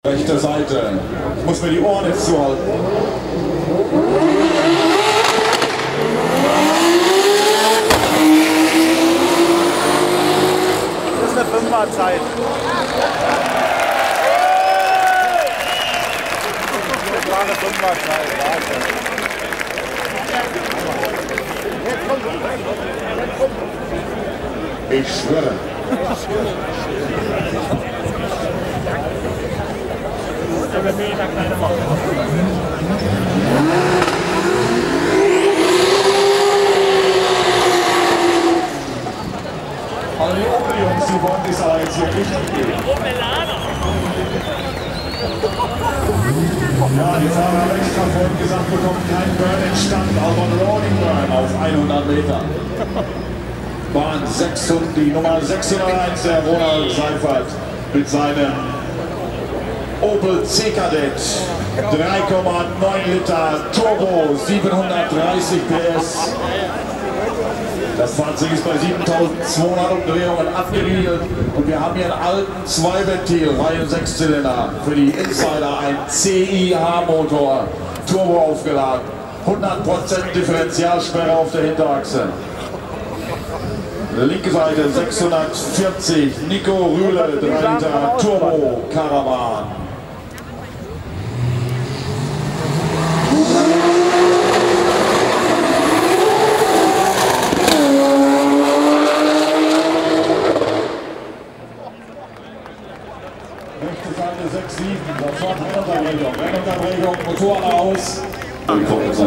Rechte Seite. Ich muss mir die Ohren jetzt zuhalten. Das ist eine Fünferzeit. Das war eine Fünferzeit. Ich schwöre. Also die Opel-Jungs, die wollen das aber jetzt hier richtig gehen. Ja, die Fahrer haben extra vorhin gesagt, bekommen keinen Burn in Stand, aber ein Rolling Burn auf 100 Meter. Bahn 600, die Nummer 601, der Ronald Seifert mit seinem Opel C-Kadett, 3,9 Liter Turbo, 730 PS. Das Fahrzeug ist bei 7200 Umdrehungen abgeriegelt und wir haben hier einen alten Zweiventil, Reihe 6-Zylinder, für die Insider ein CIH-Motor, Turbo aufgeladen, 100% Differentialsperre auf der Hinterachse. Linke Seite 640, Nico Rühle, 3 Liter Turbo Caravan.